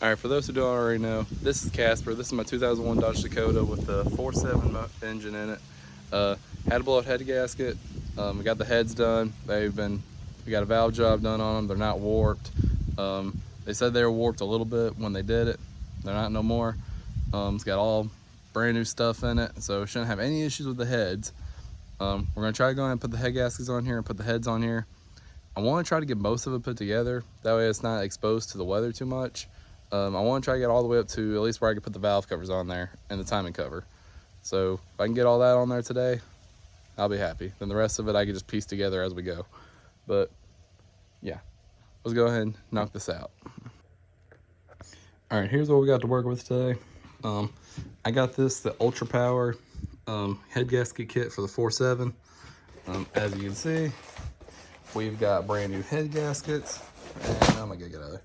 All right, for those who don't already know, this is Casper. This is my 2001 Dodge Dakota with the 4.7 engine in it. Had a blowout head gasket. We got the heads done. We got a valve job done on them. They're not warped. They said they were warped a little bit when they did it. They're not no more. It's got all brand new stuff in it, so shouldn't have any issues with the heads. We're gonna try to go ahead and put the head gaskets on here and put the heads on here. I want to try to get most of it put together. That way it's not exposed to the weather too much. I want to try to get all the way up to at least where I can put the valve covers on there and the timing cover. So if I can get all that on there today, I'll be happy. Then the rest of it I can just piece together as we go. But yeah, let's go ahead and knock this out. All right, here's what we got to work with today. I got the Ultra Power head gasket kit for the 4.7. As you can see, we've got brand new head gaskets. And I'm gonna get out of there.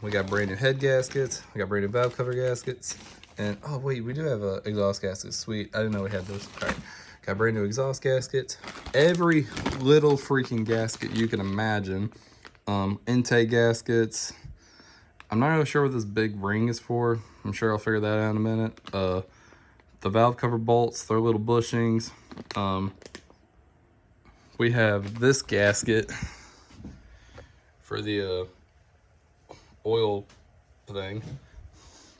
We got brand new head gaskets. We got brand new valve cover gaskets. And oh wait, we do have exhaust gaskets. Sweet, I didn't know we had those. All right, got brand new exhaust gaskets. Every little freaking gasket you can imagine. Intake gaskets. I'm not really sure what this big ring is for. I'm sure I'll figure that out in a minute. The valve cover bolts, they're little bushings. We have this gasket for the oil thing.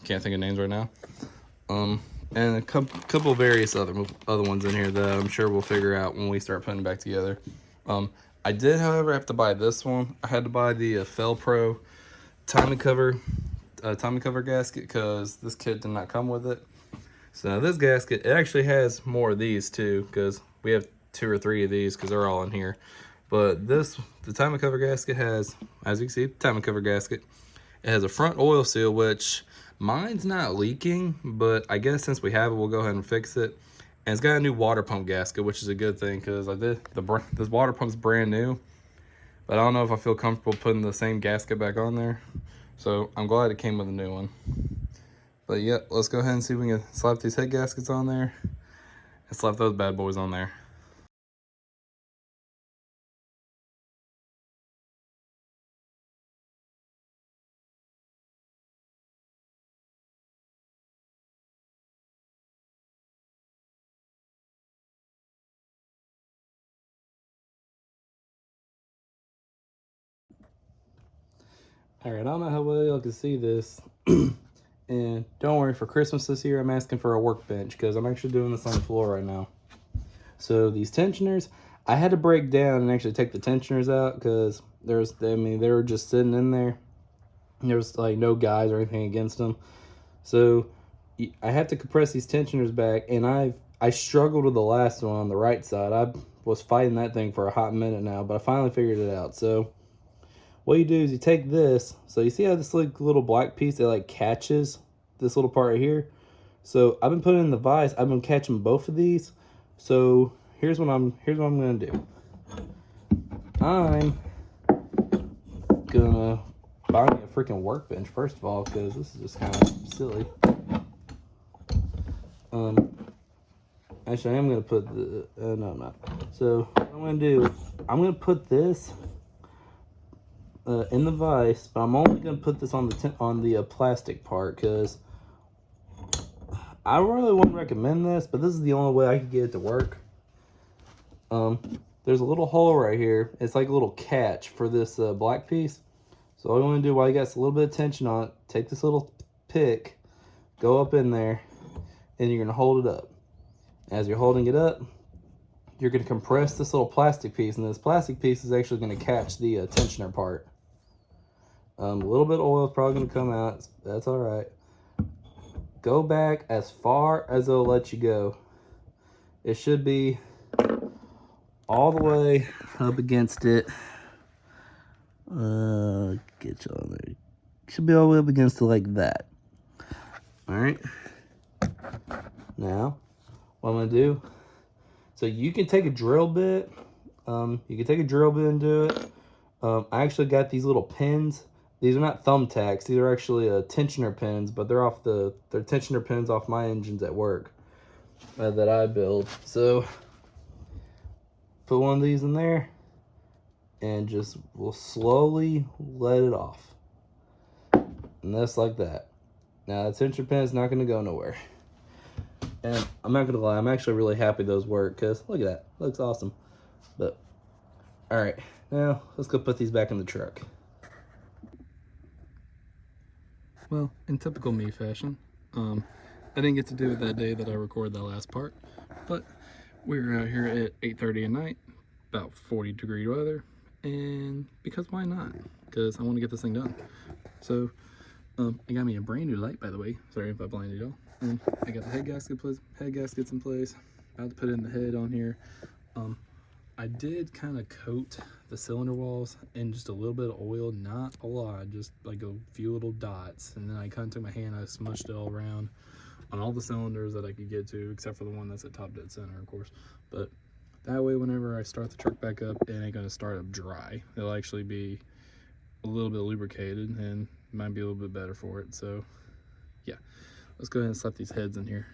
Can't think of names right now. And a couple of various other ones in here that I'm sure we'll figure out when we start putting it back together. I did, however, have to buy this one. I had to buy the Fel Pro timing cover gasket because this kit did not come with it. So this gasket, it actually has more of these too, because we have 2 or 3 of these because they're all in here. But the timing cover gasket has, as you can see, timing cover gasket. It has a front oil seal, which mine's not leaking, but I guess since we have it, we'll go ahead and fix it. And it's got a new water pump gasket, which is a good thing because this water pump's brand new, but I don't know if I feel comfortable putting the same gasket back on there. So I'm glad it came with a new one. But yeah, let's go ahead and see if we can slap these head gaskets on there and slap those bad boys on there. All right, I don't know how well y'all can see this. And don't worry, for Christmas this year, I'm asking for a workbench because I'm actually doing this on the floor right now. So these tensioners, I had to break down and actually take the tensioners out because they were just sitting in there. There was like no guides or anything against them. So I have to compress these tensioners back, and I struggled with the last one on the right side. I was fighting that thing for a hot minute now, but I finally figured it out. So what you do is you take this. So you see how this little black piece that like catches this little part right here? So I've been putting in the vise. I've been catching both of these. So here's what I'm gonna do. I'm gonna buy me a freaking workbench first of all, because this is just kind of silly. Actually, I am gonna put the no, I'm not. So what I'm gonna do, I'm gonna put this in the vise, but I'm only gonna put this on the plastic part because I really wouldn't recommend this, but this is the only way I could get it to work. There's a little hole right here. It's like a little catch for this black piece. So all you want to do while you got a little bit of tension on it, take this little pick, go up in there, and you're gonna hold it up. As you're holding it up, you're gonna compress this little plastic piece, and this plastic piece is actually gonna catch the tensioner part. A little bit of oil is probably gonna come out. That's all right. Go back as far as it'll let you go. It should be all the way up against it. Get you on there. Should be all the way up against it like that. All right. Now, what I'm gonna do? So you can take a drill bit. You can take a drill bit and do it. I actually got these little pins. These are not thumbtacks. These are actually tensioner pins, but they're tensioner pins off my engines at work that I build. So put one of these in there and we'll slowly let it off. And that's like that. Now that tension pin is not going to go nowhere. And I'm not going to lie, I'm actually really happy those work, because look at that. Looks awesome. But, alright, now let's go put these back in the truck. Well, in typical me fashion, I didn't get to do it that day that I recorded that last part, but we were out here at 8:30 at night, about 40-degree weather, and because why not? Because I want to get this thing done. So, I got me a brand new light, by the way. Sorry if I blinded y'all. I got the head gaskets in place. About to put in the head on here. I did kind of coat the cylinder walls in just a little bit of oil, not a lot, just like a few little dots. And then I kind of took my hand, I smushed it all around on all the cylinders that I could get to, except for the one that's at top dead center, of course. But that way, whenever I start the truck back up, it ain't gonna start up dry. It'll actually be a little bit lubricated and might be a little bit better for it. So yeah, let's go ahead and slap these heads in here.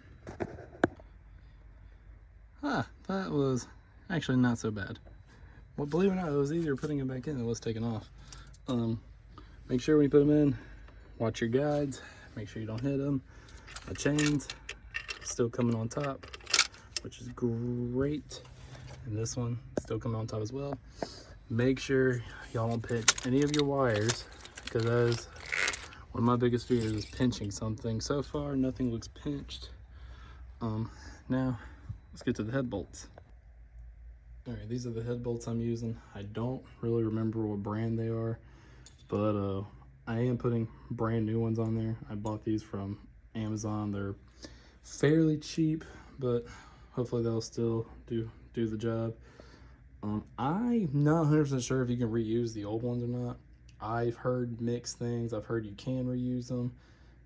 That was actually not so bad. Well, believe it or not, it was easier putting it back in than it was taking off. Make sure when you put them in, watch your guides, make sure you don't hit them. The chains still coming on top, which is great. And this one still coming on top as well. Make sure y'all don't pinch any of your wires, because that is one of my biggest fears, is pinching something. So far, nothing looks pinched. Now, let's get to the head bolts. All right, these are the head bolts I'm using. I don't really remember what brand they are, but I am putting brand new ones on there. I bought these from Amazon. They're fairly cheap, but hopefully they'll still do the job. I'm not 100% sure if you can reuse the old ones or not. I've heard mixed things. I've heard you can reuse them,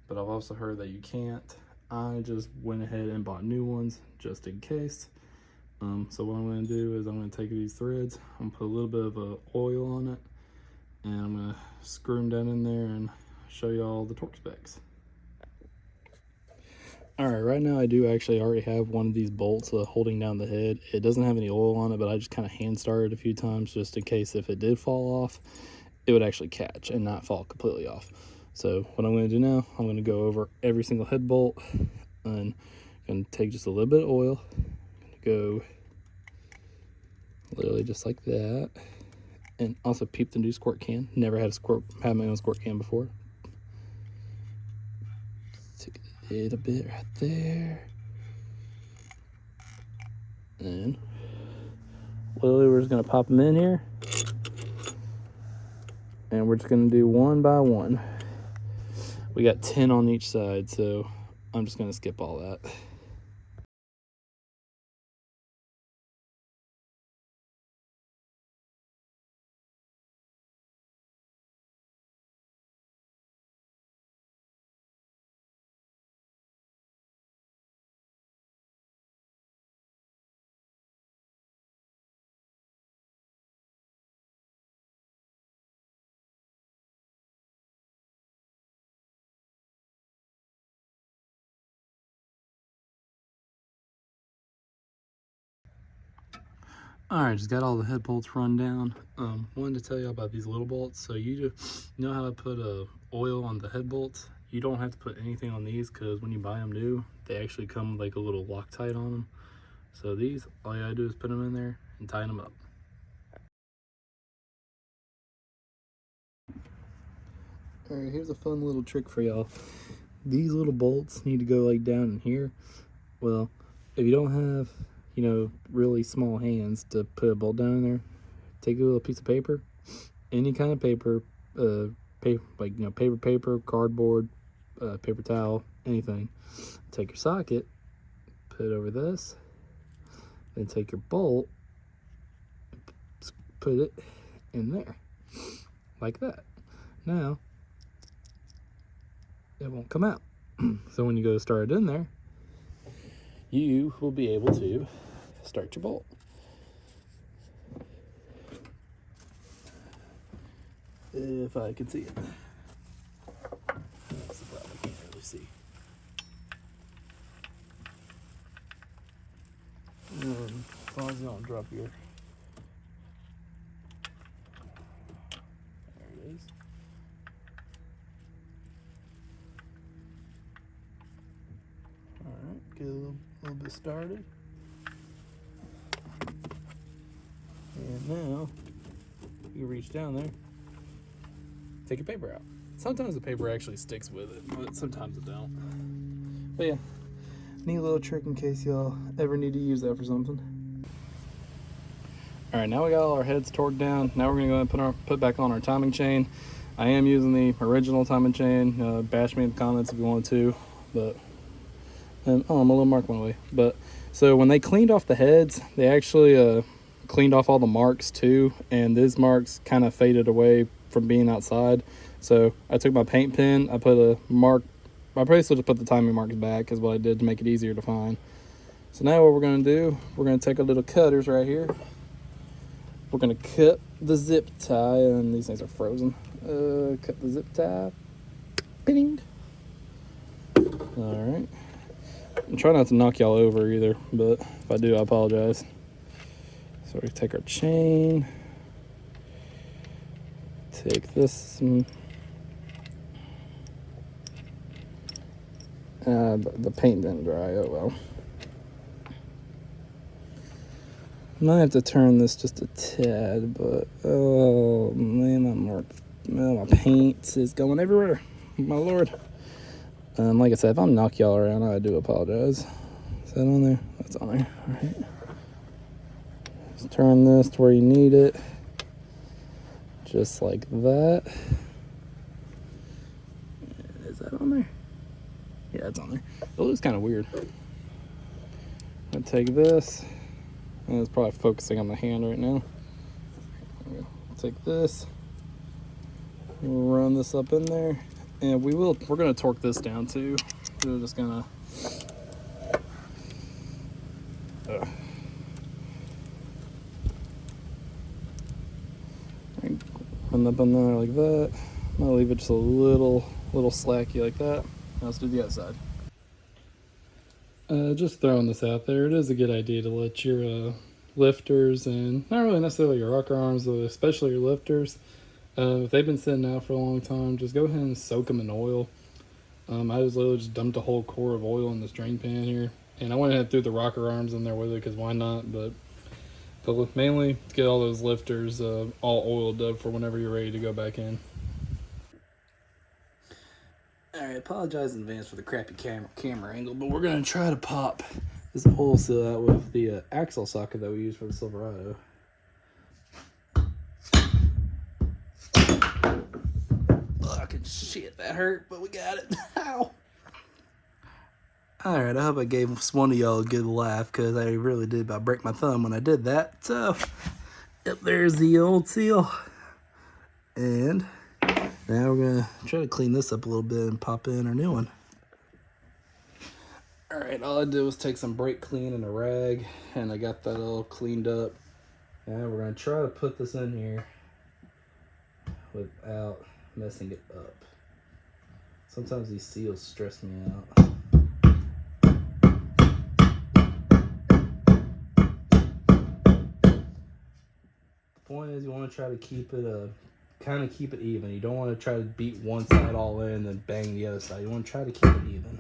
but I've also heard that you can't. I just went ahead and bought new ones just in case. So what I'm going to do is I'm going to take these threads, I'm going to put a little bit of oil on it, and I'm going to screw them down in there and show you all the torque specs. Alright, right now I do actually already have one of these bolts holding down the head. It doesn't have any oil on it, but I just kind of hand started a few times just in case if it did fall off, it would actually catch and not fall completely off. So what I'm going to do now, I'm going to go over every single head bolt, and I'm going to take just a little bit of oil, go literally just like that, and also peep the new squirt can. Never had my own squirt can before. Take a little bit right there, and literally we're just gonna pop them in here, and we're just gonna do one by one. We got 10 on each side, so I'm just gonna skip all that. Alright, just got all the head bolts run down. Wanted to tell you about these little bolts. So you know how I put oil on the head bolts? You don't have to put anything on these, because when you buy them new, they actually come with like a little Loctite on them. So these, all you gotta do is put them in there and tighten them up. Alright, here's a fun little trick for y'all. These little bolts need to go like down in here. Well, if you don't have, you know, really small hands to put a bolt down in there, take a little piece of paper, any kind of paper, like, you know, paper, cardboard, paper towel, anything. Take your socket, put it over this, then take your bolt, put it in there, like that. Now, it won't come out. So when you go to start it in there, you will be able to start your bolt. If I can see it. That's the problem, I can't really see. As long as you don't drop your... There it is. Get a little bit started. And now you can reach down there, take your paper out. Sometimes the paper actually sticks with it, but sometimes it don't. But yeah, neat little trick in case y'all ever need to use that for something. All right, now we got all our heads torqued down. Now we're gonna go ahead and put back on our timing chain. I am using the original timing chain. Bash me in the comments if you want to, but oh, I'm a little mark one way. But so when they cleaned off the heads, they actually cleaned off all the marks too, and these marks kind of faded away from being outside. So I took my paint pen, I put a mark. I probably still just put the timing marks back is what I did to make it easier to find. So now what we're gonna do, we're gonna take our little cutters right here. We're gonna cut the zip tie, and these things are frozen. Cut the zip tie. Pinning. All right. I'm trying not to knock y'all over either, but if I do, I apologize. So we take our chain, take this, the paint didn't dry, oh well. Might have to turn this just a tad, but oh man, my paint is going everywhere, my lord. Like I said, if I'm knock y'all around, I do apologize. Is that on there? That's on there, all right. Just turn this to where you need it, just like that. Is that on there? Yeah, it's on there. It looks kind of weird. I take this, and it's probably focusing on my hand right now. Take this, run this up in there, and we're gonna torque this down too. We're just gonna run up in there like that. I'm gonna leave it just a little slacky like that. Now let's do the other side. Just throwing this out there, it is a good idea to let your lifters, and not really necessarily your rocker arms, but especially your lifters, if they've been sitting out for a long time, just go ahead and soak them in oil. I just literally just dumped a whole quart of oil in this drain pan here, and I went ahead and threw the rocker arms in there with it because why not, but mainly to get all those lifters all oiled up for whenever you're ready to go back in. Alright, apologize in advance for the crappy camera angle, but we're going to try to pop this oil seal out with the axle socket that we use for the Silverado. Fucking shit, that hurt, but we got it. Ow! Alright, I hope I gave one of y'all a good laugh, because I really did about break my thumb when I did that. So, yep, there's the old seal. And now we're going to try to clean this up a little bit and pop in our new one. Alright, all I did was take some brake clean and a rag, and I got that all cleaned up. And we're going to try to put this in here without messing it up. Sometimes these seals stress me out. The point is, you want to try to keep it kind of keep it even. You don't want to try to beat one side all in and then bang the other side. You want to try to keep it even.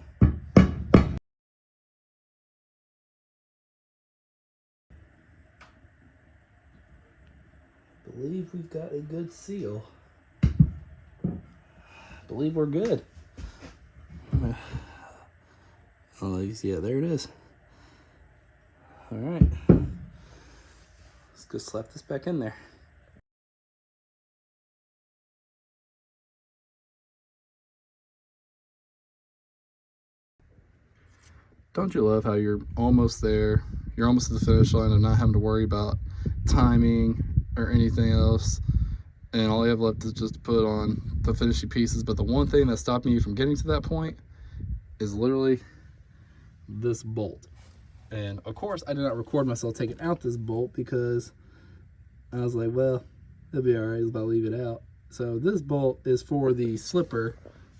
I believe we've got a good seal. I believe we're good. Oh, yeah, there it is. All right. Let's go slap this back in there. Don't you love how you're almost there? You're almost at the finish line and not having to worry about timing or anything else. And all you have left is just to put on the finishing pieces. But the one thing that's stopping you from getting to that point is literally this bolt. And of course, I did not record myself taking out this bolt because I was like, well, it'll be all right, I'll leave it out. So this bolt is for the slipper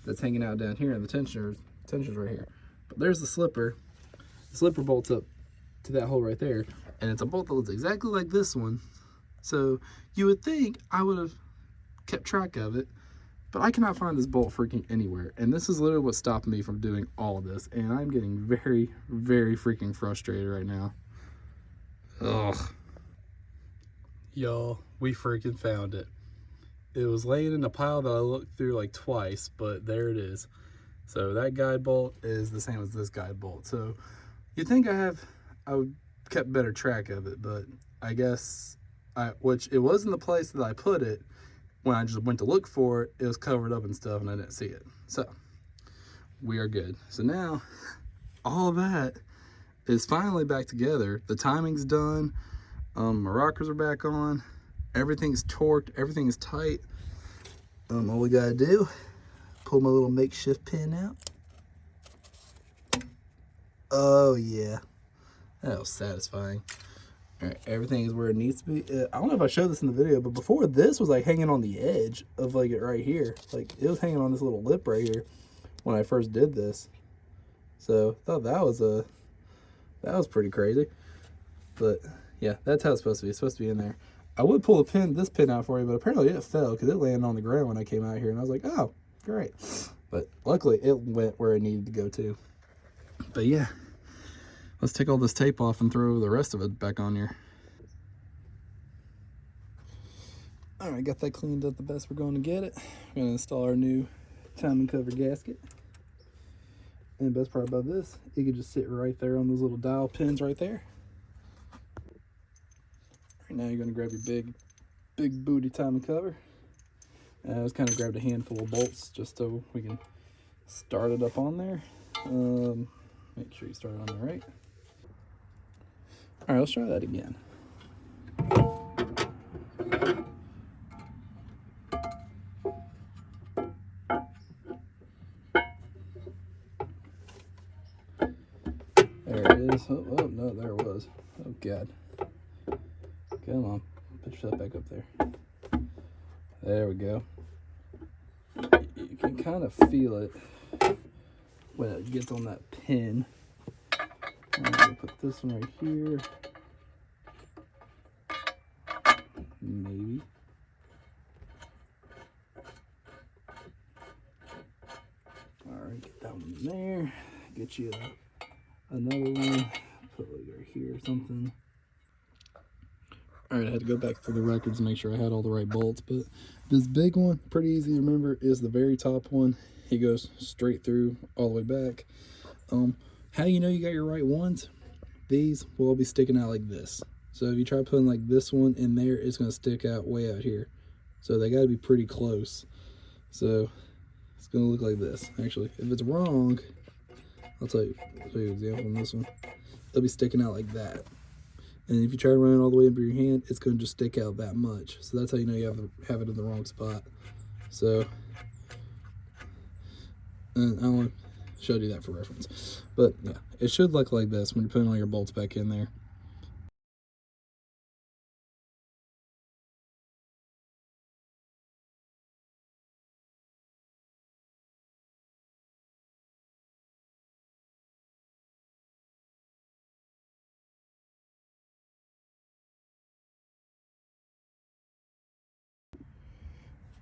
that's hanging out down here, and the tensioner's right here. But there's the slipper. The slipper bolts up to that hole right there, and it's a bolt that looks exactly like this one. So you would think I would have kept track of it But I cannot find this bolt freaking anywhere. And this is literally what stopped me from doing all of this. And I'm getting very, very freaking frustrated right now. Ugh. Y'all, we freaking found it. It was laying in a pile that I looked through like twice, but there it is. So that guide bolt is the same as this guide bolt. So you'd think I would kept better track of it, but I guess which it was in the place that I put it. When I just went to look for it, it was covered up and stuff and I didn't see it. So we are good. So now all of that is finally back together. The timing's done. My rockers are back on. Everything's torqued. Everything is tight. All we gotta do, pull my little makeshift pin out. Oh yeah, that was satisfying. All right, everything is where it needs to be. I don't know if I showed this in the video, but before this was like hanging on the edge of like it right here. Like it was hanging on this little lip right here when I first did this. So I thought that was pretty crazy. But yeah, that's how it's supposed to be. It's supposed to be in there. I would pull this pin out for you, but apparently it fell because it landed on the ground when I came out here, and I was like, oh, great. But luckily it went where it needed to go to. But yeah, let's take all this tape off and throw the rest of it back on here. All right, got that cleaned up the best we're going to get it. We're going to install our new timing cover gasket. And the best part about this, it could just sit right there on those little dial pins right there. Right now you're going to grab your big booty timing cover. I just kind of grabbed a handful of bolts just so we can start it up on there. Make sure you start it on there right. All right, let's try that again. There it is. Oh no, there it was. Oh God. Come on, put yourself back up there. There we go. You can kind of feel it when it gets on that pin. I'm gonna put this one right here. Maybe. All right, get that one in there. Get you another one. Put it like right here or something. All right, I had to go back through the records and make sure I had all the right bolts, but this big one, pretty easy to remember, is the very top one. He goes straight through all the way back. How do you know you got your right ones? These will all be sticking out like this. So if you try putting like this one in there, it's going to stick out way out here. So they got to be pretty close. So it's going to look like this. Actually, if it's wrong, I'll tell you an example on this one. They'll be sticking out like that. And if you try to run it all the way into your hand, it's going to just stick out that much. So that's how you know you have it in the wrong spot. So, and I only showed you that for reference. But yeah, it should look like this when you're putting all your bolts back in there.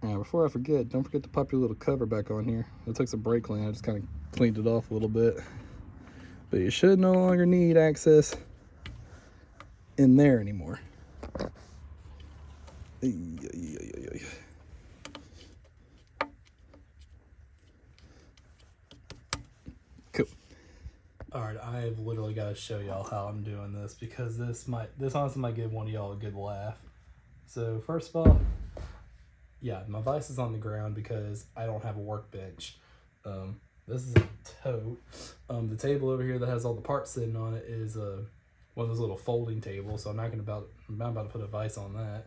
Now, before I forget, don't forget to pop your little cover back on here. It took some brake clean. I just kind of cleaned it off a little bit. But you should no longer need access in there anymore. Cool. All right, I've literally got to show y'all how I'm doing this because this honestly might give one of y'all a good laugh. So first of all, yeah, my vise is on the ground because I don't have a workbench. This is a tote. The table over here that has all the parts sitting on it is one of those little folding tables, so I'm not about to put a vise on that.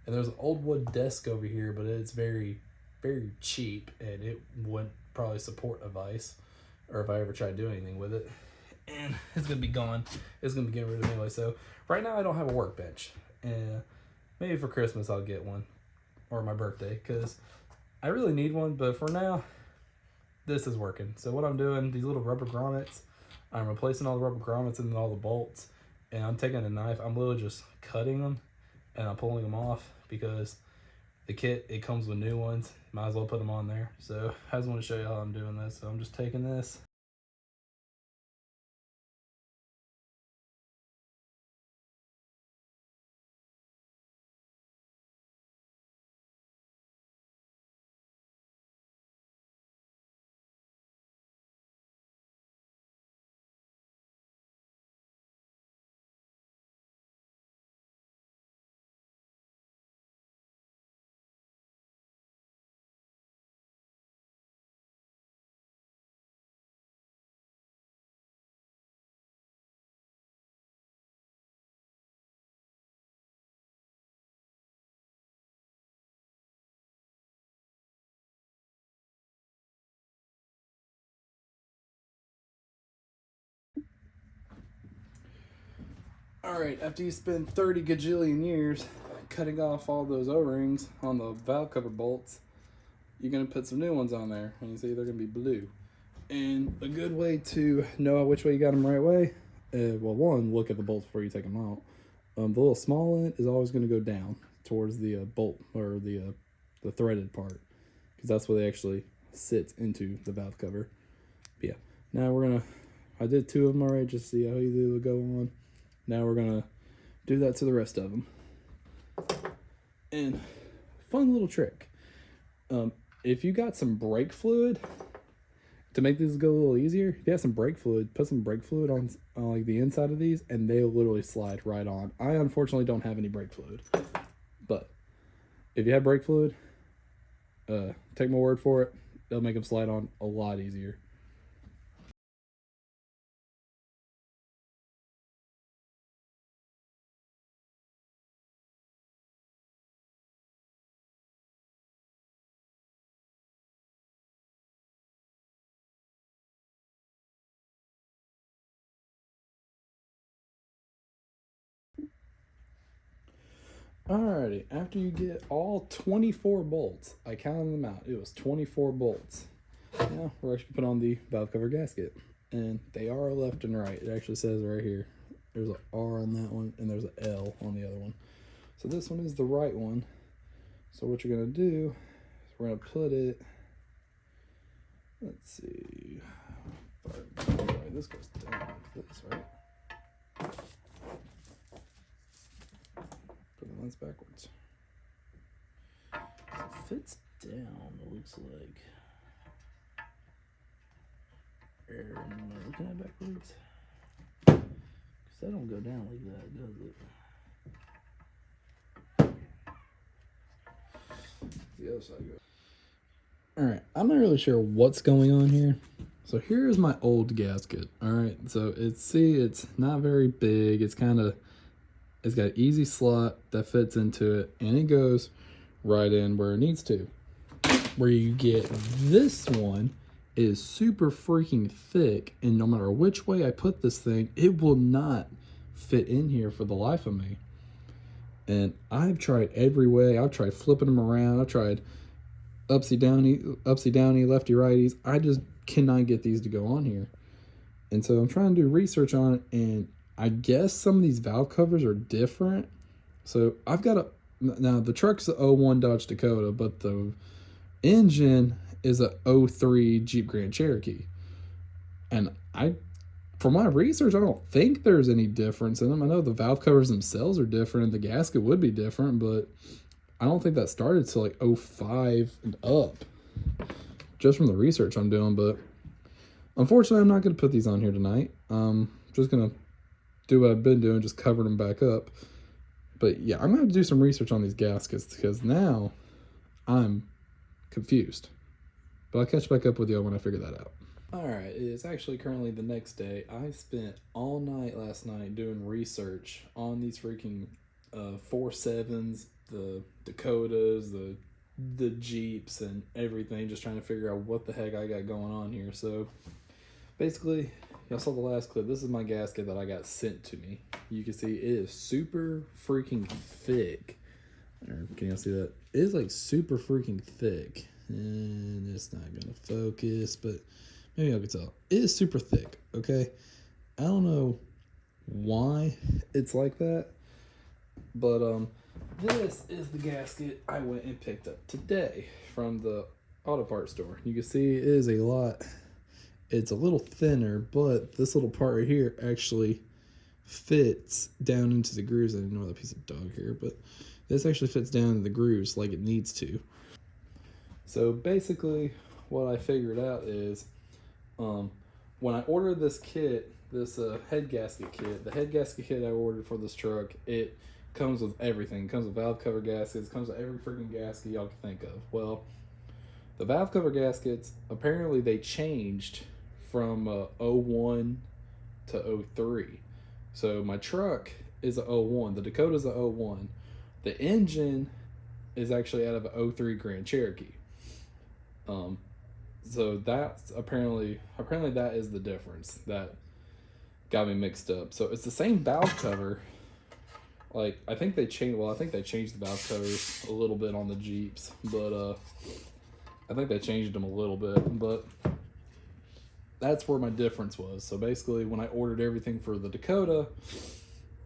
And there's an old wood desk over here, but it's very, very cheap, and it wouldn't probably support a vise, or if I ever try to do anything with it. And it's gonna be gone. It's gonna be getting rid of it anyway. So right now I don't have a workbench, and maybe for Christmas I'll get one, or my birthday, because I really need one. But for now, this is working. So what I'm doing, these little rubber grommets, I'm replacing all the rubber grommets and all the bolts, and I'm taking a knife, I'm literally just cutting them and I'm pulling them off because the kit, it comes with new ones. might as well put them on there. So I just want to show you how I'm doing this. So I'm just taking this. Alright, after you spend 30 gajillion years cutting off all those O-rings on the valve cover bolts, you're going to put some new ones on there, and you see they're going to be blue. And a good way to know which way you got them the right way, well, one, look at the bolts before you take them out. The little small end is always going to go down towards the bolt, or the threaded part, because that's where they actually sit into the valve cover. But yeah, now we're going to, I did 2 of them already just to see how easy it would go on. Now we're going to do that to the rest of them. And fun little trick. If you got some brake fluid, to make these go a little easier, if you have some brake fluid, put some brake fluid on like the inside of these, and they'll literally slide right on. I unfortunately don't have any brake fluid, but if you have brake fluid, take my word for it, they'll make them slide on a lot easier. Alrighty, after you get all 24 bolts, I counted them out, it was 24 bolts. Now we're actually put on the valve cover gasket, and they are left and right. It actually says right here, there's an R on that one, and there's an L on the other one. So this one is the right one. So what you're gonna do is we're gonna put it, let's see, this goes down like this, right? Put the lens backwards. So it fits down, it looks like. Am I looking at backwards? Because that don't go down like that, does it? The other side goes. Alright, I'm not really sure what's going on here. So here's my old gasket. Alright, so it's not very big. It's got an easy slot that fits into it, and it goes right in where it needs to. Where you get this one is super freaking thick, and no matter which way I put this thing, it will not fit in here for the life of me. And I've tried every way. I've tried flipping them around. I've tried upsy downy, lefty righties. I just cannot get these to go on here. And so I'm trying to do research on it, and I guess some of these valve covers are different. So I've got now the truck's the 01 Dodge Dakota, but the engine is a 03 Jeep Grand Cherokee. And from my research, I don't think there's any difference in them. I know the valve covers themselves are different, and the gasket would be different, but I don't think that started till like 05 and up, just from the research I'm doing. But unfortunately, I'm not going to put these on here tonight. Just going to do what I've been doing, just cover them back up. But yeah, I'm going to have to do some research on these gaskets, because now I'm confused. But I'll catch back up with you when I figure that out. Alright, it's actually currently the next day. I spent all night last night doing research on these freaking 4.7s, the Dakotas, the Jeeps, and everything, just trying to figure out what the heck I got going on here. So basically, y'all saw the last clip. This is my gasket that I got sent to me. You can see it is super freaking thick. Can y'all see that? It is like super freaking thick. And it's not gonna focus, but maybe I can tell. It is super thick, okay? I don't know why it's like that, but This is the gasket I went and picked up today from the auto parts store. You can see it is a lot, it's a little thinner, but this little part right here actually fits down into the grooves. I didn't know that piece of dog hair, but this actually fits down into the grooves like it needs to. So basically what I figured out is when I ordered this kit, this head gasket kit, the head gasket kit I ordered for this truck, it comes with everything. It comes with valve cover gaskets, it comes with every freaking gasket y'all can think of. Well, the valve cover gaskets, apparently they changed from 01 to 03. So my truck is a 01. The Dakota's a 01. The engine is actually out of a 03 Grand Cherokee. So that's apparently that is the difference that got me mixed up. So it's the same valve cover. Like I think they changed the valve covers a little bit on the Jeeps, but I think they changed them a little bit, but that's where my difference was. So basically when I ordered everything for the Dakota,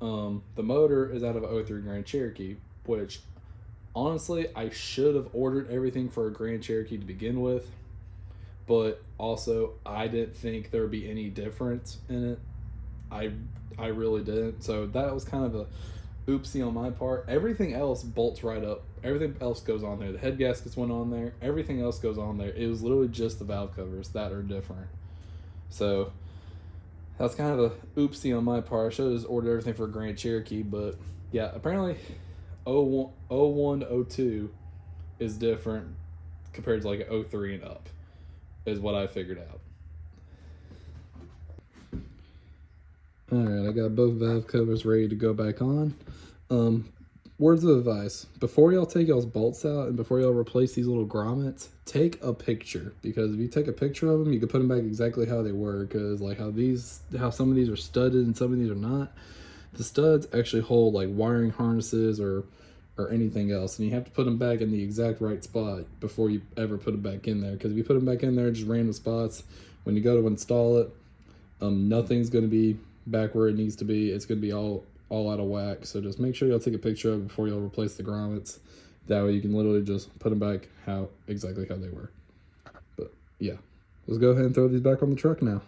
the motor is out of a 03 Grand Cherokee, which honestly I should have ordered everything for a Grand Cherokee to begin with, but also I didn't think there would be any difference in it. I really didn't. So that was kind of a oopsie on my part. Everything else bolts right up. Everything else goes on there. The head gaskets went on there. Everything else goes on there. It was literally just the valve covers that are different. So that's kind of a oopsie on my part. I should have just ordered everything for Grand Cherokee, but yeah, apparently 01 to 02 is different compared to like a 03 and up is what I figured out. Alright, I got both valve covers ready to go back on. Words of advice. Before y'all take y'all's bolts out and before y'all replace these little grommets, take a picture. Because if you take a picture of them, you can put them back exactly how they were. Because like how some of these are studded and some of these are not. The studs actually hold like wiring harnesses or anything else. And you have to put them back in the exact right spot before you ever put them back in there. Because if you put them back in there, just random spots, when you go to install it, nothing's going to be back where it needs to be. It's going to be all out of whack. So just make sure y'all take a picture of it before y'all replace the grommets. That way you can literally just put them back exactly how they were. But yeah, let's go ahead and throw these back on the truck now.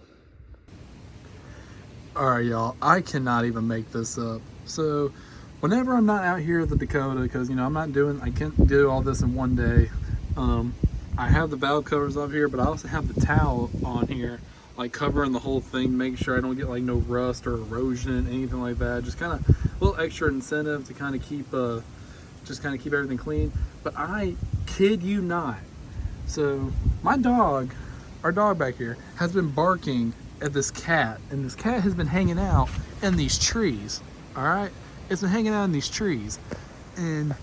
All right, y'all, I cannot even make this up. So whenever I'm not out here at the Dakota, because you know I can't do all this in one day. I have the valve covers up here, but I also have the towel on here, like covering the whole thing, making sure I don't get like no rust or erosion, anything like that. Just kind of a little extra incentive to kind of keep everything clean. But I kid you not. So my dog, our dog back here, has been barking at this cat, and this cat has been hanging out in these trees. All right, it's been hanging out in these trees, and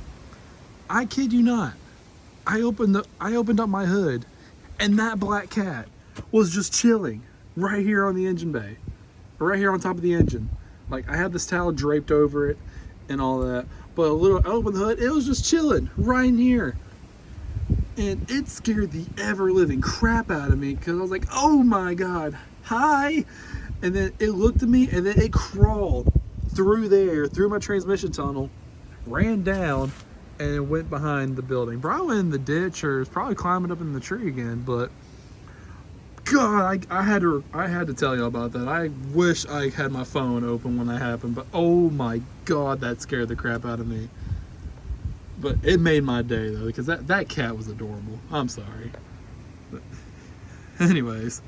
I kid you not, I opened up my hood, and that black cat was just chilling right here on the engine bay, right here on top of the engine. Like I had this towel draped over it and all that, but I opened the hood, it was just chilling right in here. And it scared the ever-living crap out of me because I was like, oh my God, hi. And then it looked at me and then it crawled through my transmission tunnel, ran down, and it went behind the building. Probably in the ditch or it's probably climbing up in the tree again, but God, I had to tell y'all about that. I wish I had my phone open when that happened, but oh my God, that scared the crap out of me. But it made my day though, because that cat was adorable. I'm sorry. But anyways.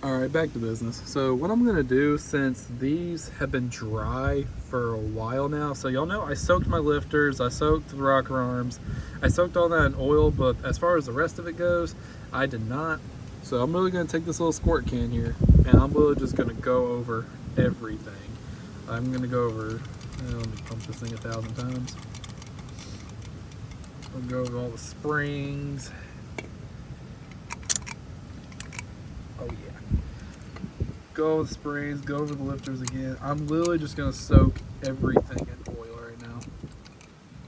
Alright, back to business. So what I'm going to do, since these have been dry for a while now, so y'all know I soaked my lifters, I soaked the rocker arms, I soaked all that in oil, but as far as the rest of it goes, I did not. So I'm really going to take this little squirt can here, and I'm really just going to go over everything. I'm going to go over, let me pump this thing 1,000 times. I'll go over all the springs. Oh yeah. Go over the springs, go over the lifters again. I'm literally just gonna soak everything in oil right now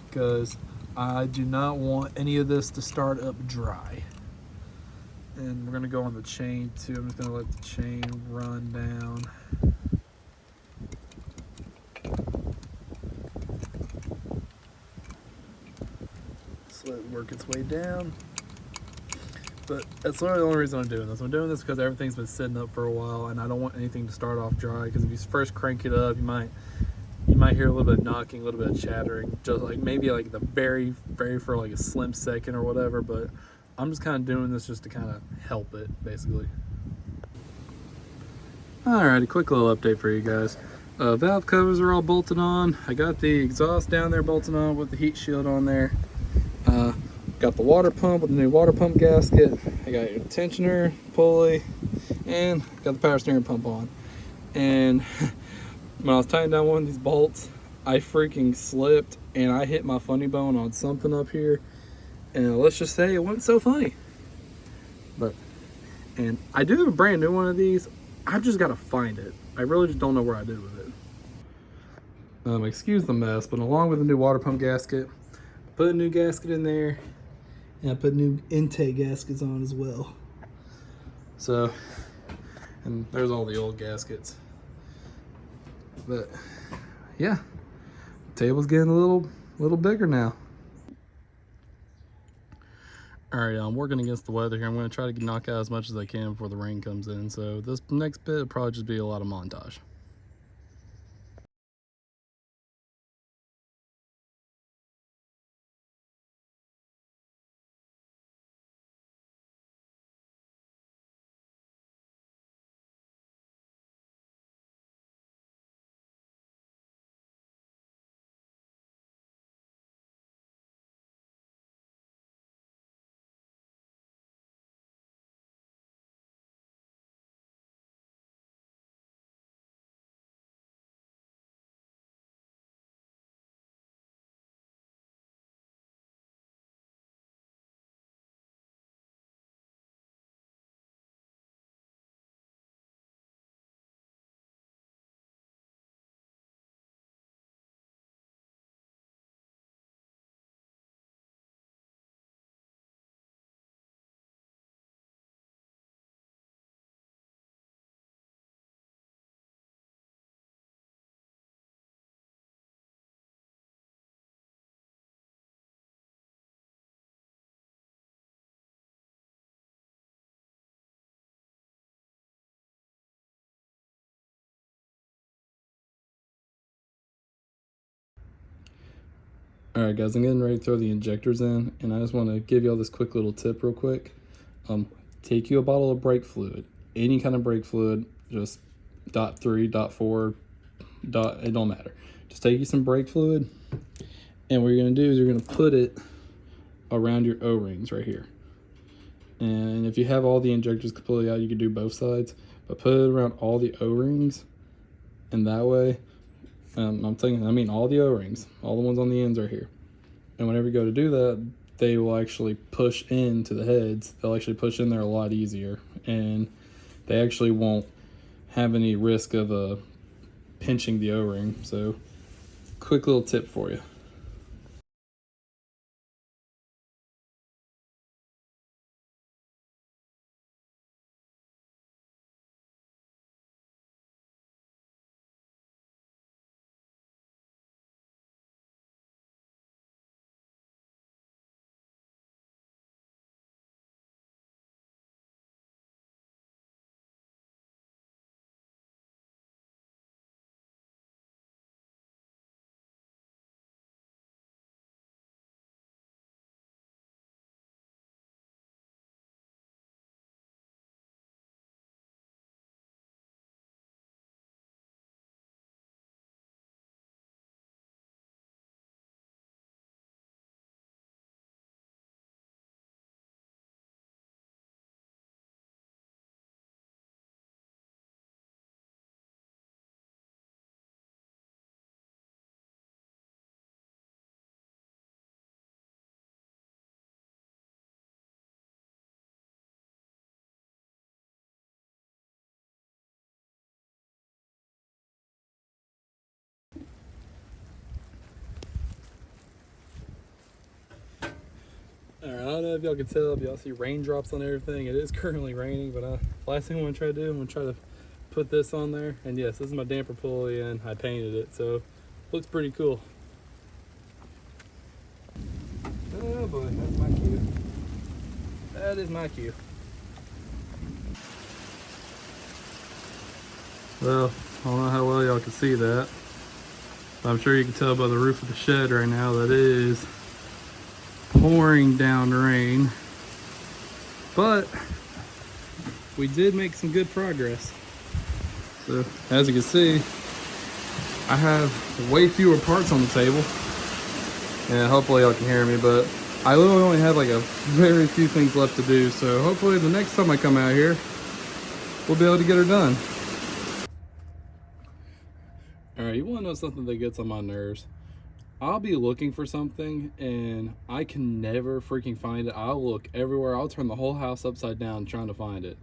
because I do not want any of this to start up dry. And we're gonna go on the chain too. I'm just gonna let the chain run down. work its way down. But that's literally the only reason I'm doing this. I'm doing this because everything's been sitting up for a while, and I don't want anything to start off dry. Because if you first crank it up, you might hear a little bit of knocking, a little bit of chattering, just like maybe like the very for like a slim second or whatever. But I'm just kind of doing this just to kind of help it, basically. Alrighty, quick little update for you guys. Valve covers are all bolted on. I got the exhaust down there bolted on with the heat shield on there. Got the water pump with the new water pump gasket. I got your tensioner, pulley, and got the power steering pump on. And when I was tightening down one of these bolts, I freaking slipped and I hit my funny bone on something up here. And let's just say it wasn't so funny. And I do have a brand new one of these. I've just got to find it. I really just don't know where I did with it. Excuse the mess, but along with the new water pump gasket, put a new gasket in there, and I put new intake gaskets on as well. So, and there's all the old gaskets. But yeah, table's getting a little bigger now. All right, I'm working against the weather here. I'm going to try to knock out as much as I can before the rain comes in. So this next bit will probably just be a lot of montage. Alright guys, I'm getting ready to throw the injectors in, and I just want to give you all this quick little tip real quick. Take you a bottle of brake fluid, any kind of brake fluid, just .3, .4, it don't matter. Just take you some brake fluid, and what you're going to do is you're going to put it around your O-rings right here. And if you have all the injectors completely out, you can do both sides, but put it around all the O-rings, and that way, I mean all the O-rings, all the ones on the ends are here. And whenever you go to do that, they will actually push into the heads. They'll actually push in there a lot easier, and they actually won't have any risk of pinching the O-ring. So, quick little tip for you. Alright, I don't know if y'all can tell, if y'all see raindrops on everything. It is currently raining, but last thing I'm going to try to do, I'm going to try to put this on there. And yes, this is my damper pulley, and I painted it, so looks pretty cool. Oh boy, that's my That is my cue. Well, I don't know how well y'all can see that. I'm sure you can tell by the roof of the shed right now that it is pouring down rain. But we did make some good progress. So as you can see, I have way fewer parts on the table. And hopefully y'all can hear me, but I literally only have like a very few things left to do. So hopefully the next time I come out here, we'll be able to get her done. All right, you wanna know something that gets on my nerves? I'll be looking for something and I can never freaking find it. I'll look everywhere. I'll turn the whole house upside down trying to find it.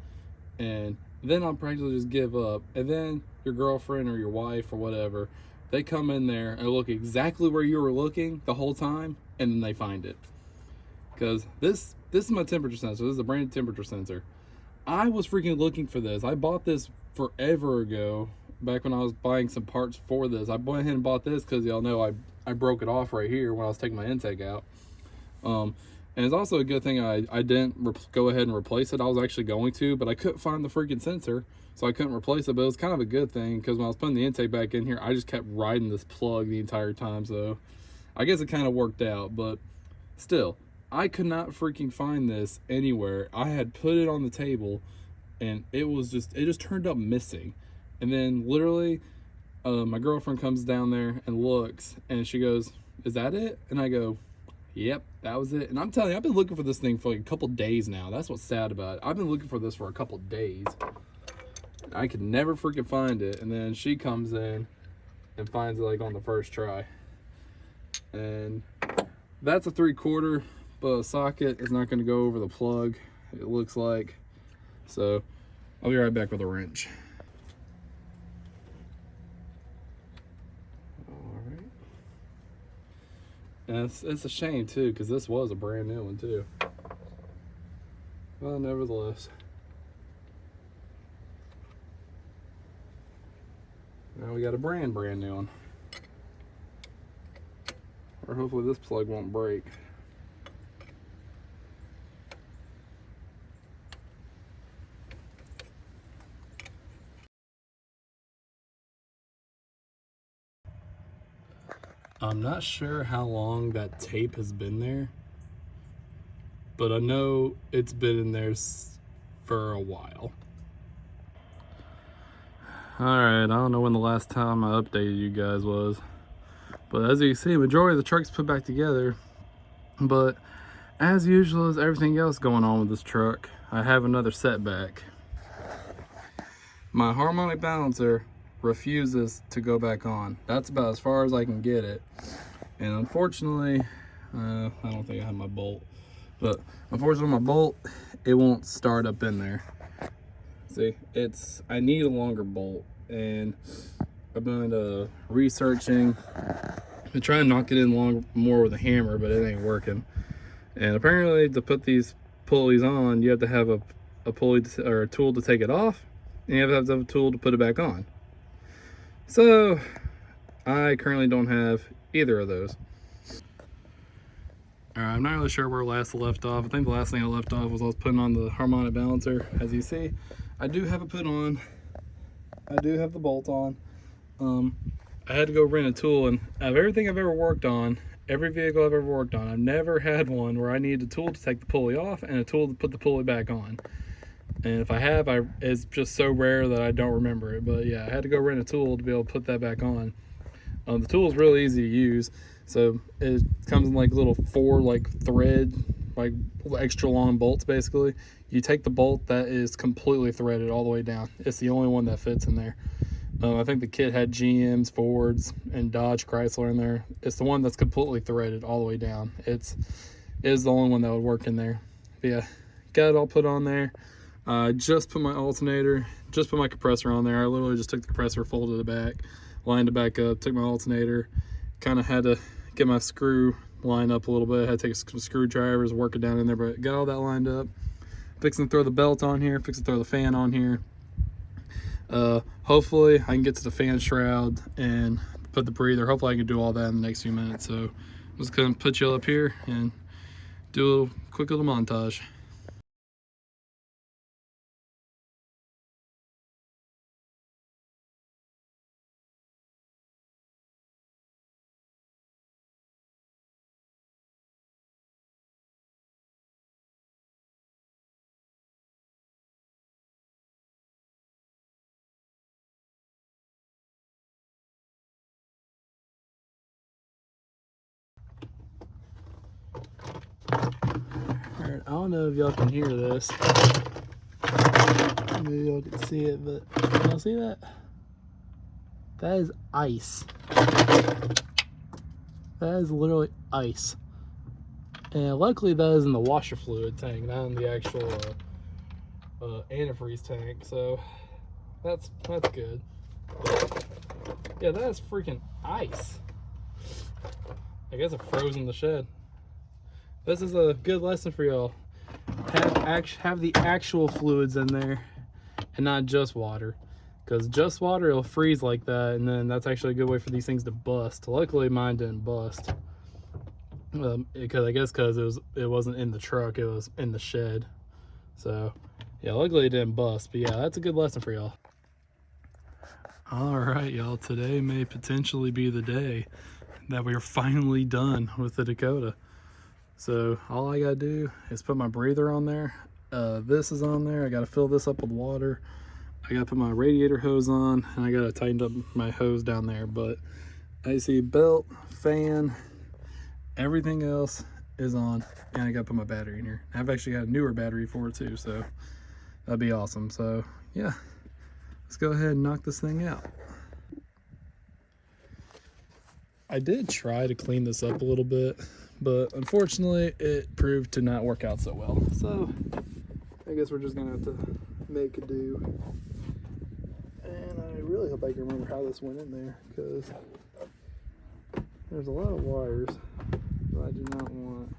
And then I'll practically just give up. And then your girlfriend or your wife or whatever, they come in there and look exactly where you were looking the whole time, and then they find it. Because this is my temperature sensor. This is a brand new temperature sensor. I was freaking looking for this. I bought this forever ago, back when I was buying some parts for this. I went ahead and bought this because y'all know I broke it off right here when I was taking my intake out. And it's also a good thing I didn't go ahead and replace it. I was actually going to, but I couldn't find the freaking sensor, so I couldn't replace it. But it was kind of a good thing because when I was putting the intake back in here, I just kept riding this plug the entire time. So I guess it kind of worked out, but still, I could not freaking find this anywhere. I had put it on the table and it just turned up missing. And then literally, my girlfriend comes down there and looks, and she goes, "Is that it?" And I go, "Yep, that was it." And I'm telling you, I've been looking for this thing for like a couple days now. That's what's sad about it. I've been looking for this for a couple days. I could never freaking find it. And then she comes in and finds it like on the first try. And that's a 3/4, but a socket is not going to go over the plug, it looks like. So I'll be right back with a wrench. And it's a shame too, because this was a brand new one too. Well, nevertheless. Now we got a brand new one. Or hopefully this plug won't break. I'm not sure how long that tape has been there, but I know it's been in there for a while. Alright, I don't know when the last time I updated you guys was, but as you can see, majority of the truck's put back together. But as usual, as everything else going on with this truck, I have another setback. My harmonic balancer refuses to go back on. That's about as far as I can get it. And unfortunately, I don't think I have my bolt, but unfortunately my bolt, it won't start up in there. See, I need a longer bolt, and I've been researching to try and knock it in more with a hammer, but it ain't working. And apparently to put these pulleys on, you have to have a pulley or a tool to take it off, and you have to have a tool to put it back on. So I currently don't have either of those. All right, I'm not really sure where last left off. I think the last thing I left off was I was putting on the harmonic balancer. As you see, I do have it put on. I do have the bolt on. I had to go rent a tool, and of everything I've ever worked on, every vehicle I've ever worked on, I've never had one where I needed a tool to take the pulley off and a tool to put the pulley back on. And if I have, it's just so rare that I don't remember it. But yeah, I had to go rent a tool to be able to put that back on. The tool is really easy to use. So it comes in like little 4 like thread, like extra long bolts basically. You take the bolt that is completely threaded all the way down. It's the only one that fits in there. I think the kit had GMs, Fords, and Dodge Chrysler in there. It's the one that's completely threaded all the way down. It is the only one that would work in there. But yeah, got it all put on there. Just put my alternator, just put my compressor on there. I literally just took the compressor, folded it back, lined it back up, took my alternator, kind of had to get my screw lined up a little bit. I had to take some screwdrivers, work it down in there, but got all that lined up. Fixing to throw the belt on here, fixing to throw the fan on here. Hopefully I can get to the fan shroud and put the breather. Hopefully I can do all that in the next few minutes. So I'm just gonna put you up here and do a quick little montage. I don't know if y'all can hear this. Maybe y'all can see it, but y'all see that? That is ice. That is literally ice. And luckily that is in the washer fluid tank, not in the actual antifreeze tank. So that's good. But, yeah, that is freaking ice. I guess it froze in the shed. This is a good lesson for y'all. Have the actual fluids in there and not just water. Because just water, it'll freeze like that, and then that's actually a good way for these things to bust. Luckily, mine didn't bust. Because I guess because it wasn't in the truck, it was in the shed. So, yeah, luckily it didn't bust. But yeah, that's a good lesson for y'all. All right, y'all. Today may potentially be the day that we're finally done with the Dakota. So all I gotta do is put my breather on there. This is on there. I gotta fill this up with water. I gotta put my radiator hose on, and I gotta tighten up my hose down there. But I see belt, fan, everything else is on, and I gotta put my battery in here. I've actually got a newer battery for it too, so that'd be awesome. So yeah, let's go ahead and knock this thing out. I did try to clean this up a little bit, but unfortunately it proved to not work out so well. So I guess we're just gonna have to make a do. And I really hope I can remember how this went in there, because there's a lot of wires that I do not want.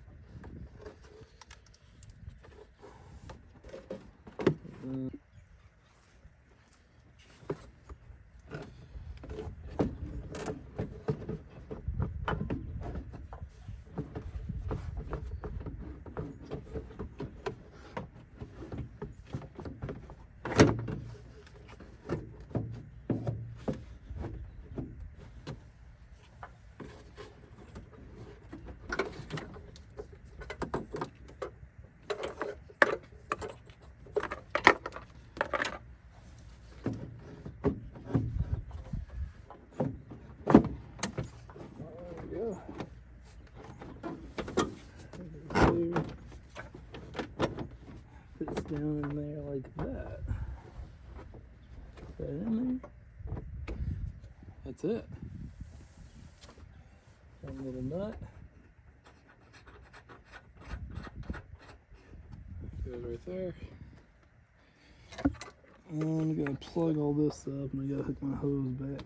Fits down in there like that. Is that in there? That's it. One little nut. Goes right there. And I'm gonna plug all this up, and I gotta hook my hose back.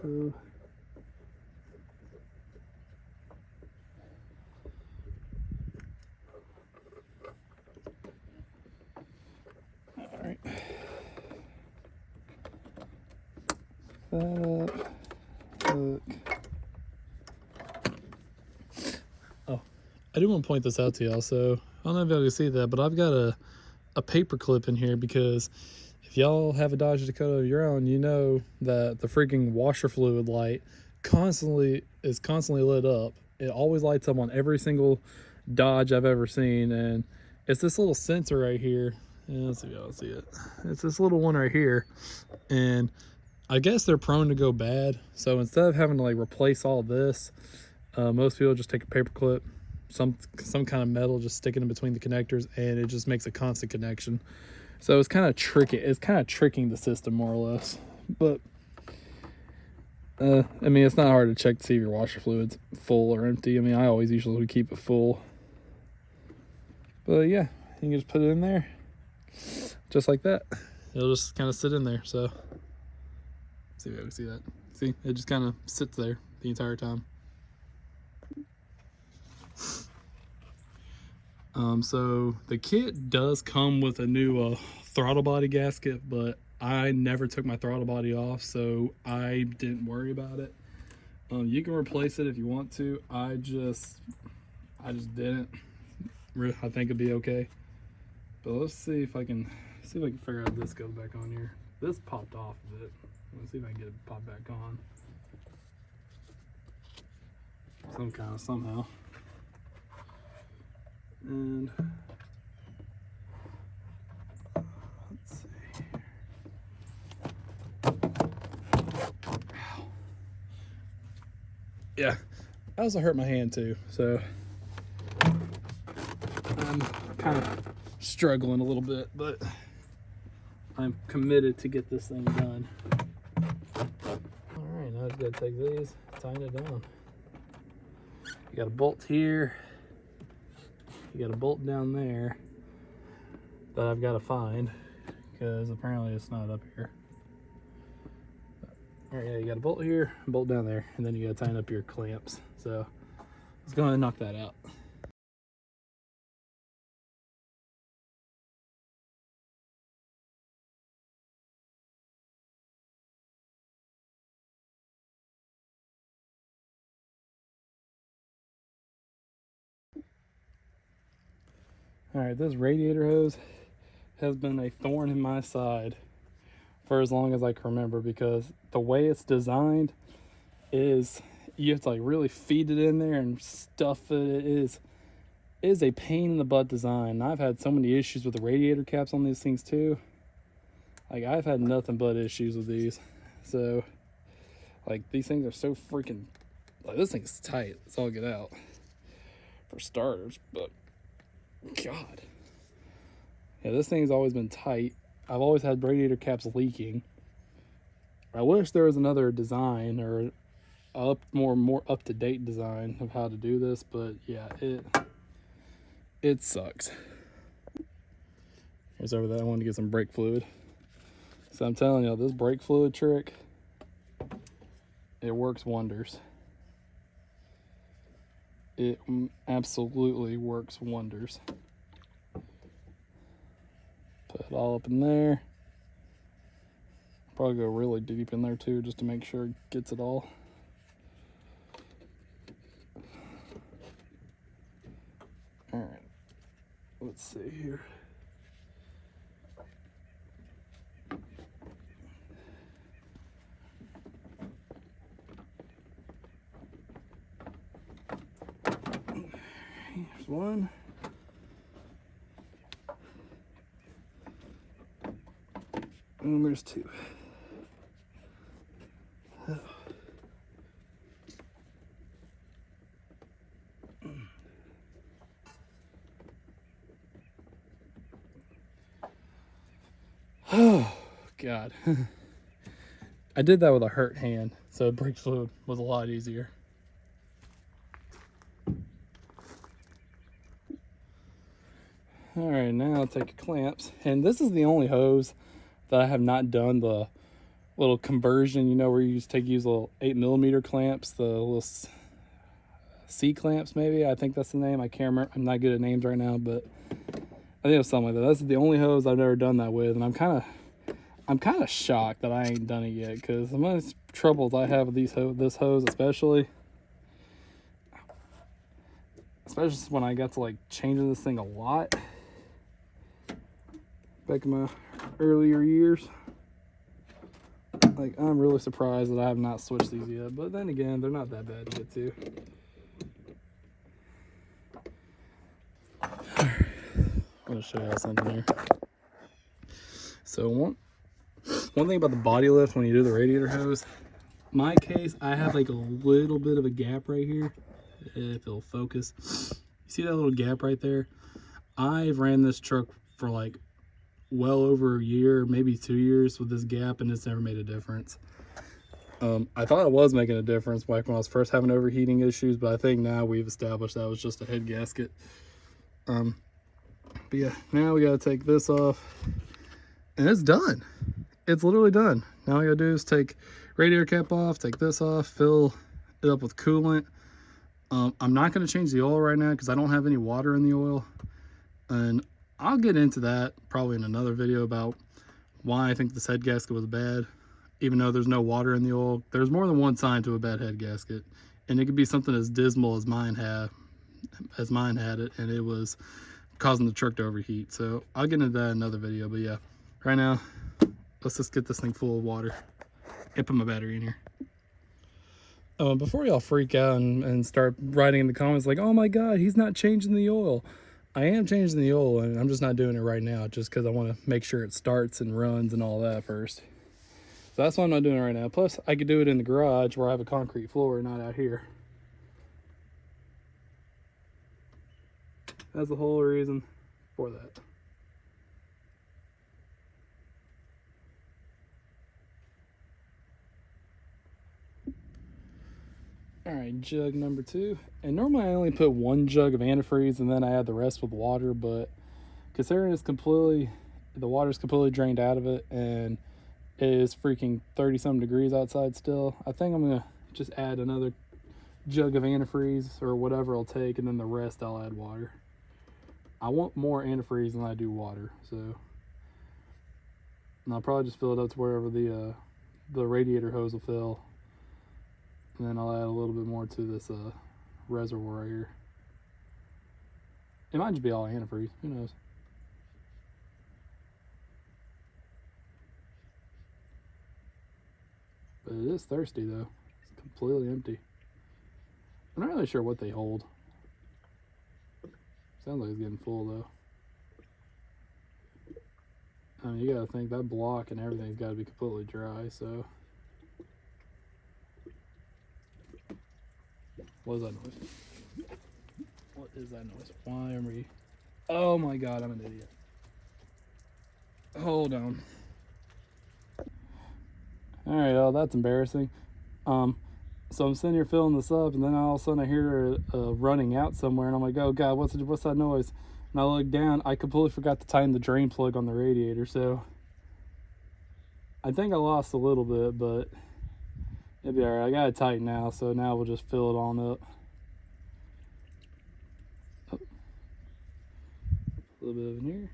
So that up, hook. Oh, I do want to point this out to y'all. So I don't know if y'all can see that, but I've got a paper clip in here, because if y'all have a Dodge Dakota of your own, you know that the freaking washer fluid light is constantly lit up. It always lights up on every single Dodge I've ever seen, and it's this little sensor right here. And let's see if y'all see it. It's this little one right here, and I guess they're prone to go bad. So instead of having to like replace all this, most people just take a paper clip, some kind of metal, just stick it in between the connectors, and it just makes a constant connection. So it's kind of tricky. It's kind of tricking the system more or less. But I mean, it's not hard to check to see if your washer fluid's full or empty. I mean, I always usually keep it full. But yeah, you can just put it in there, just like that. It'll just kind of sit in there. So see if I can see that. See, it just kind of sits there the entire time. So the kit does come with a new throttle body gasket, but I never took my throttle body off, so I didn't worry about it. You can replace it if you want to. I just didn't. I think it'd be okay. But let's see if I can figure out if this goes back on here. This popped off a bit. Let's see if I can get it popped back on. Somehow. And let's see. Ow. Yeah, I also hurt my hand too, so I'm kind of struggling a little bit, but I'm committed to get this thing done. All right, now I just gotta take these, tighten it down. You got a bolt here. You got a bolt down there that I've got to find because apparently it's not up here. All right, yeah, you got a bolt here, a bolt down there, and then you got to tighten up your clamps. So let's go ahead and knock that out. All right, this radiator hose has been a thorn in my side for as long as I can remember, because the way it's designed is you have to like really feed it in there and stuff it. It is a pain in the butt design. I've had so many issues with the radiator caps on these things too. Like, I've had nothing but issues with these. So like, these things are so freaking, like, this thing's tight. Let's all get out for starters, but God. Yeah, this thing's always been tight. I've always had radiator caps leaking. I wish there was another design or more up-to-date design of how to do this, but yeah, it sucks. Here's over there. I wanted to get some brake fluid. So I'm telling you, this brake fluid trick, it works wonders. It absolutely works wonders. Put it all up in there. Probably go really deep in there too, just to make sure it gets it all. All right, let's see here. Here's one. And there's two. Oh, God. I did that with a hurt hand, so brake fluid was a lot easier. All right, now I'll take your clamps. And this is the only hose that I have not done the little conversion, you know, where you use little 8mm clamps, the little C clamps maybe. I think that's the name. I can't remember. I'm not good at names right now, but I think it was something like that. That's the only hose I've ever done that with, and I'm kind of shocked that I ain't done it yet, because the most troubles I have with this hose, especially when I got to like changing this thing a lot back in my earlier years. Like, I'm really surprised that I have not switched these yet, but then again, they're not that bad to get to. I'm gonna show you something here. So one thing about the body lift when you do the radiator hose, my case, I have like a little bit of a gap right here. If it'll focus, you see that little gap right there? I've ran this truck for like well over a year, maybe 2 years with this gap, and it's never made a difference. I thought it was making a difference like when I was first having overheating issues, but I think now we've established that was just a head gasket. But yeah, now we gotta take this off, and it's done. It's literally done. Now all I gotta do is take radiator cap off, take this off, fill it up with coolant. I'm not gonna change the oil right now because I don't have any water in the oil, and I'll get into that probably in another video about why I think this head gasket was bad. Even though there's no water in the oil, there's more than one sign to a bad head gasket, and it could be something as dismal as mine had it, and it was causing the truck to overheat. So I'll get into that in another video, but yeah, right now let's just get this thing full of water and put my battery in here. Before y'all freak out and start writing in the comments like, oh my god, he's not changing the oil. I am changing the oil, and I'm just not doing it right now just because I want to make sure it starts and runs and all that first. So that's why I'm not doing it right now. Plus, I could do it in the garage where I have a concrete floor, not out here. That's the whole reason pour that. All right, jug number 2. And normally I only put 1 jug of antifreeze and then I add the rest with water, but considering the water's completely drained out of it and it is freaking 30-something degrees outside still, I think I'm gonna just add another jug of antifreeze or whatever I'll take, and then the rest I'll add water. I want more antifreeze than I do water, so. And I'll probably just fill it up to wherever the radiator hose will fill. And then I'll add a little bit more to this reservoir right here. It might just be all antifreeze, who knows. But it is thirsty though. It's completely empty. I'm not really sure what they hold. Sounds like it's getting full though. I mean, you gotta think that block and everything's gotta be completely dry, so. What is that noise? What is that noise? Why am we? Oh my god, I'm an idiot. Hold on. Alright, oh, that's embarrassing. So I'm sitting here filling this up, and then all of a sudden I hear running out somewhere, and I'm like, oh god, what's that noise? And I look down, I completely forgot to tighten the drain plug on the radiator, so I think I lost a little bit, but it'll be alright. I got it tight now, so now we'll just fill it on up. Oh. A little bit of in here.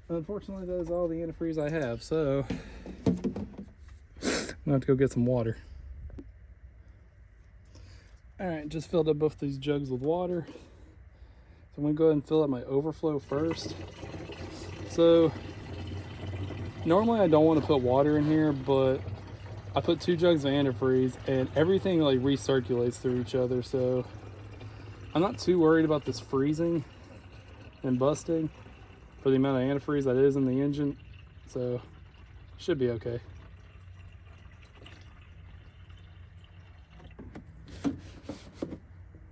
Unfortunately, that is all the antifreeze I have, so I'm gonna have to go get some water. Alright, just filled up both these jugs with water. So I'm gonna go ahead and fill up my overflow first. So normally I don't want to put water in here, but I put 2 jugs of antifreeze and everything like recirculates through each other, so I'm not too worried about this freezing and busting for the amount of antifreeze that is in the engine, so should be okay.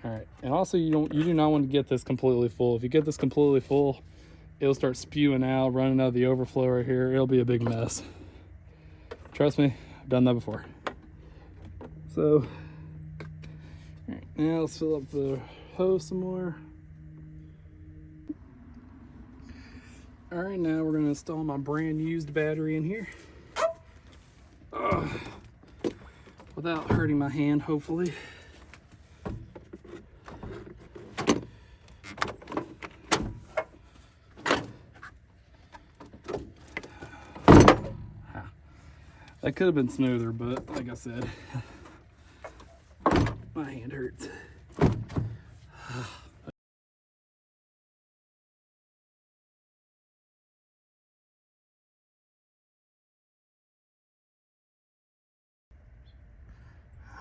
All right, and also you do not want to get this completely full. If you get this completely full, it'll start spewing out, running out of the overflow right here. It'll be a big mess. Trust me, I've done that before. So, all right, now let's fill up the hose some more. All right, now we're gonna install my brand used battery in here. Without hurting my hand, hopefully. That could have been smoother, but like I said, my hand hurts.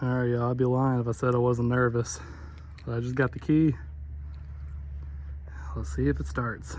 Alright, y'all, I'd be lying if I said I wasn't nervous. But I just got the key. Let's see if it starts.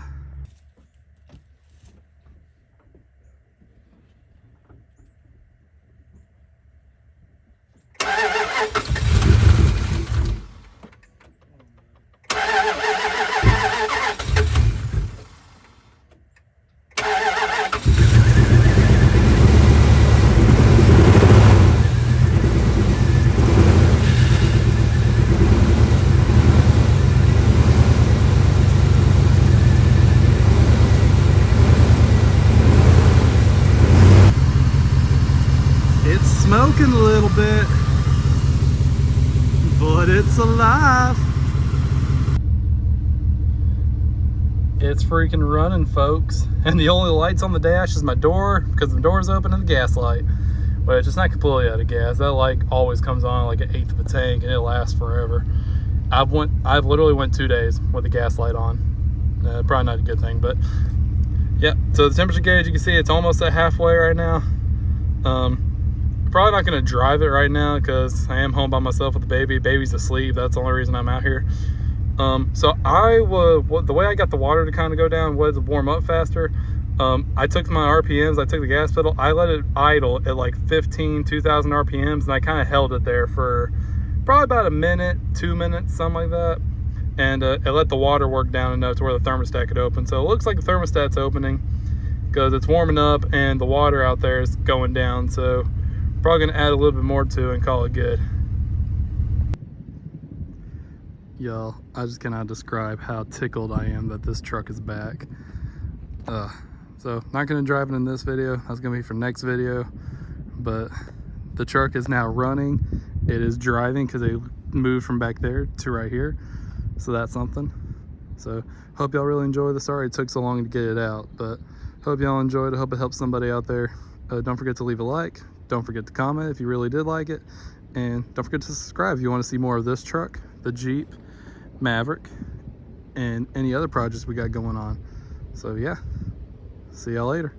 Smoking a little bit, but it's alive. It's freaking running, folks. And the only lights on the dash is my door, because the door's open, and the gas light. But it's just not completely out of gas. That light always comes on like 1/8 of a tank, and it lasts forever. I've literally went 2 days with the gas light on. Probably not a good thing, but yeah. So the temperature gauge, you can see it's almost at halfway right now. Probably not going to drive it right now because I am home by myself with the baby. Baby's asleep. That's the only reason I'm out here. So the way I got the water to kind of go down was to warm up faster. I took my RPMs, I took the gas pedal, I let it idle at like 2,000 RPMs, and I kind of held it there for probably about a minute, 2 minutes, something like that. And it let the water work down enough to where the thermostat could open. So it looks like the thermostat's opening because it's warming up and the water out there is going down. So probably gonna add a little bit more to it and call it good. Y'all, I just cannot describe how tickled I am that this truck is back. So not gonna drive it in this video. That's gonna be for next video. But the truck is now running. It is driving because they moved from back there to right here. So that's something. So hope y'all really enjoy this. Sorry it took so long to get it out, but hope y'all enjoyed it. Hope it helps somebody out there. Don't forget to leave a like. Don't forget to comment if you really did like it. And don't forget to subscribe if you want to see more of this truck, the Jeep Maverick, and any other projects we got going on. So yeah, see y'all later.